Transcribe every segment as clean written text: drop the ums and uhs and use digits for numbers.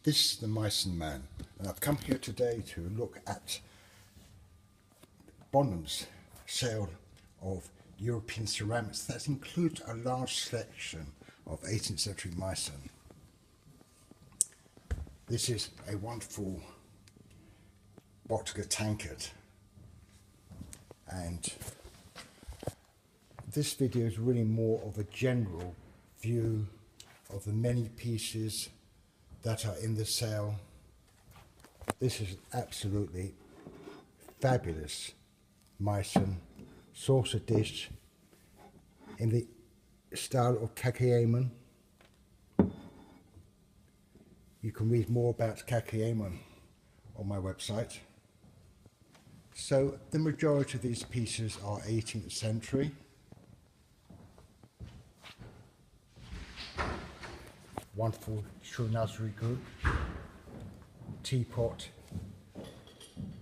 This is the Meissen Man, and I've come here today to look at Bonhams' sale of European ceramics. That includes a large selection of 18th century Meissen. This is a wonderful vodka tankard, and this video is really more of a general view of the many pieces that are in the sale. This is absolutely fabulous Meissen saucer dish in the style of Porcelain. You can read more about Porcelain on my website. So the majority of these pieces are 18th century. Wonderful Chunazuri group, teapot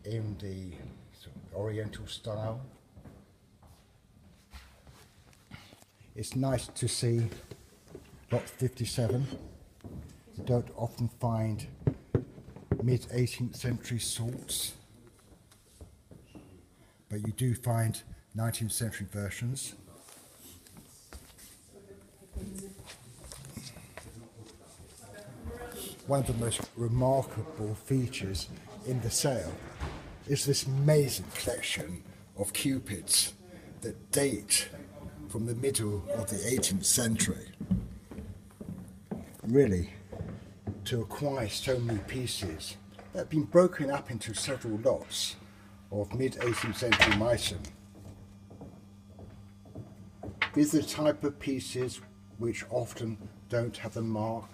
in the sort of Oriental style. It's nice to see lot 57. You don't often find mid 18th century salts, but you do find 19th century versions. One of the most remarkable features in the sale is this amazing collection of cupids that date from the middle of the 18th century. Really, to acquire so many pieces that have been broken up into several lots of mid 18th century Meissen. These are the type of pieces which often don't have the mark,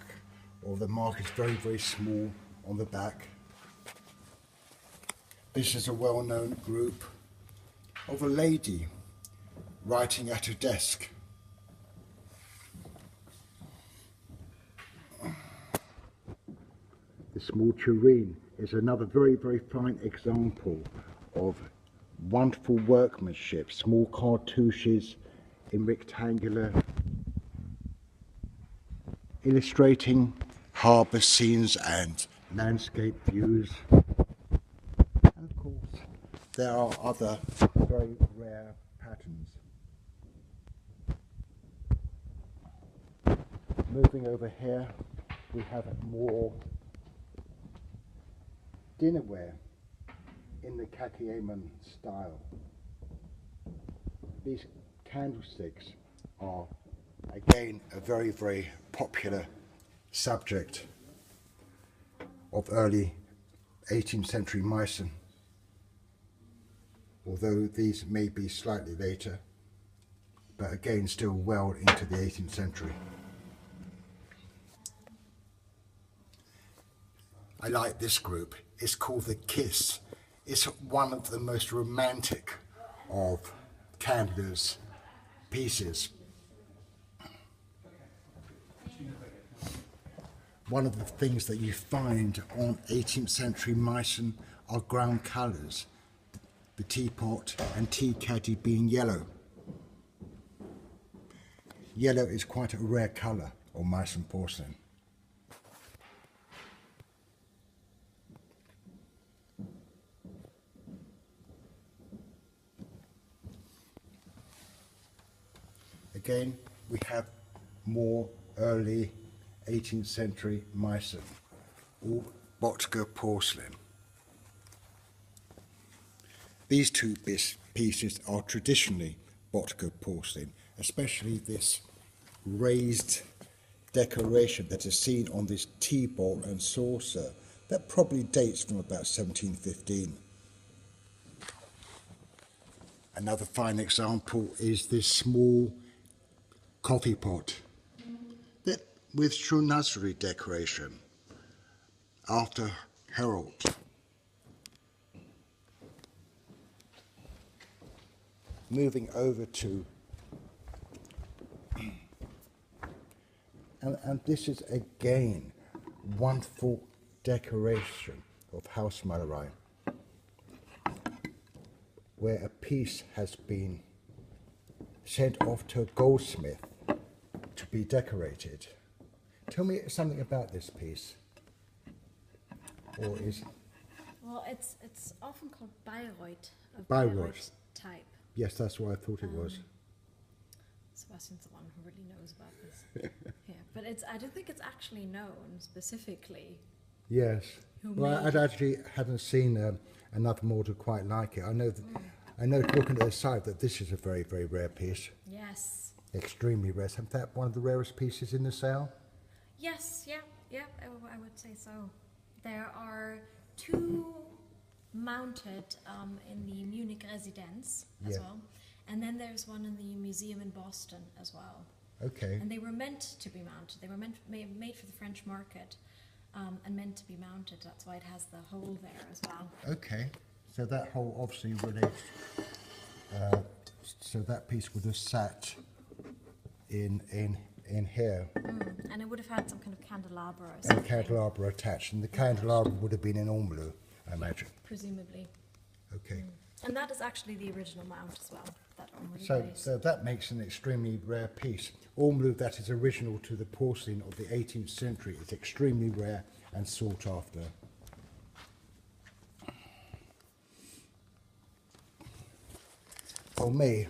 or the mark is very, very small on the back. This is a well-known group of a lady writing at a desk. The small tureen is another very, very fine example of wonderful workmanship, small cartouches in rectangular, illustrating harbour scenes and landscape views. And of course, there are other very rare patterns. Moving over here, we have more dinnerware in the Porcelain style. These candlesticks are again a very, very popular subject of early 18th century Meissen, although these may be slightly later, but again still well into the 18th century. I like this group. It's called the Kiss. It's one of the most romantic of Candler's pieces. One of the things that you find on 18th century Meissen are ground colours, the teapot and tea caddy being yellow. Yellow is quite a rare colour on Meissen porcelain. Again, we have more early 18th century Meissen, all vodka porcelain. These two pieces are traditionally vodka porcelain, especially this raised decoration that is seen on this tea bowl and saucer that probably dates from about 1715. Another fine example is this small coffee pot with Chunazuri decoration after Herald. Moving over to, and this is again wonderful decoration of House Malerai, where a piece has been sent off to a goldsmith to be decorated. Tell me something about this piece. or is Well, it's often called Bayreuth, a Bayreuth? type. Yes, that's what I thought it was. Sebastian's the one who really knows about this. Yeah, but I don't think it's actually known specifically. Yes. Who Well, made I actually hadn't seen another model quite like it. I know looking at the side that this is a very, very rare piece. Yes. Extremely rare. Isn't that one of the rarest pieces in the sale? Yes, yeah, I would say so. There are 2 mounted in the Munich residence as Yeah. well. And then there's one in the museum in Boston as well. Okay. And they were meant to be mounted. They were made for the French market and meant to be mounted. That's why it has the hole there as well. Okay. So that hole obviously relates. So that piece would have sat in here. And it would have had some kind of candelabra or And something. a candelabra attached. And the candelabra would have been in ormolu, I imagine. Presumably. Okay. And that is actually the original mount as well. That ormolu So, base. so that makes an extremely rare piece. Ormolu that is original to the porcelain of the 18th century is extremely rare and sought after. For me,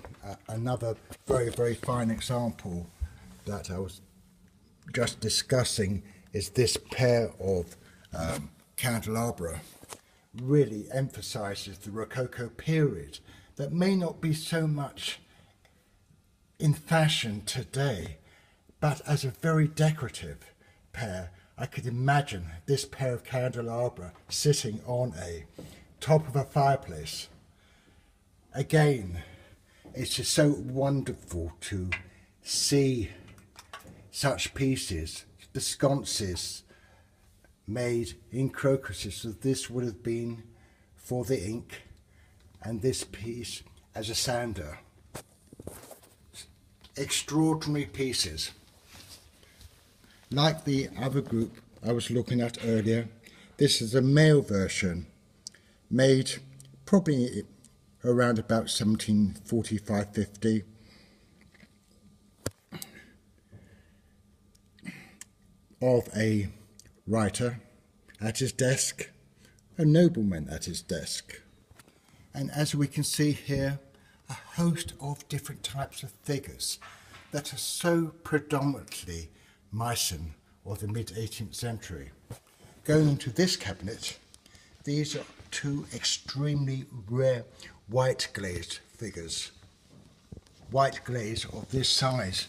another very, very fine example that I was just discussing is this pair of candelabra. Really emphasizes the Rococo period that may not be so much in fashion today, but as a very decorative pair, I could imagine this pair of candelabra sitting on a top of a fireplace. Again, it's just so wonderful to see such pieces, the sconces made in crocuses. So this would have been for the ink, and this piece as a sander. Extraordinary pieces. Like the other group I was looking at earlier, this is a male version made probably around about 1745-50. Of a writer at his desk, a nobleman at his desk. And as we can see here, a host of different types of figures that are so predominantly Meissen of the mid-18th century. Going into this cabinet, these are 2 extremely rare white glazed figures. White glaze of this size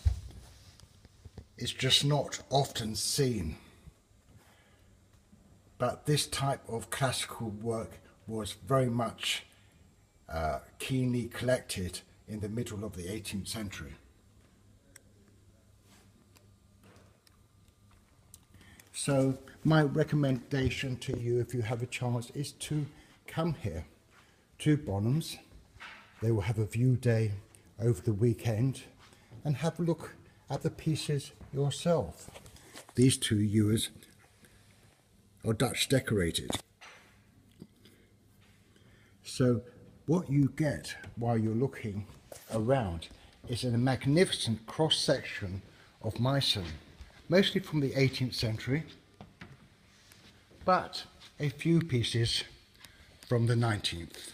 is just not often seen. But this type of classical work was very much keenly collected in the middle of the 18th century. So my recommendation to you, if you have a chance, is to come here to Bonhams. They will have a view day over the weekend and have a look at the pieces yourself. These 2 ewers are Dutch decorated. So what you get while you're looking around is a magnificent cross-section of Meissen, mostly from the 18th century, but a few pieces from the 19th.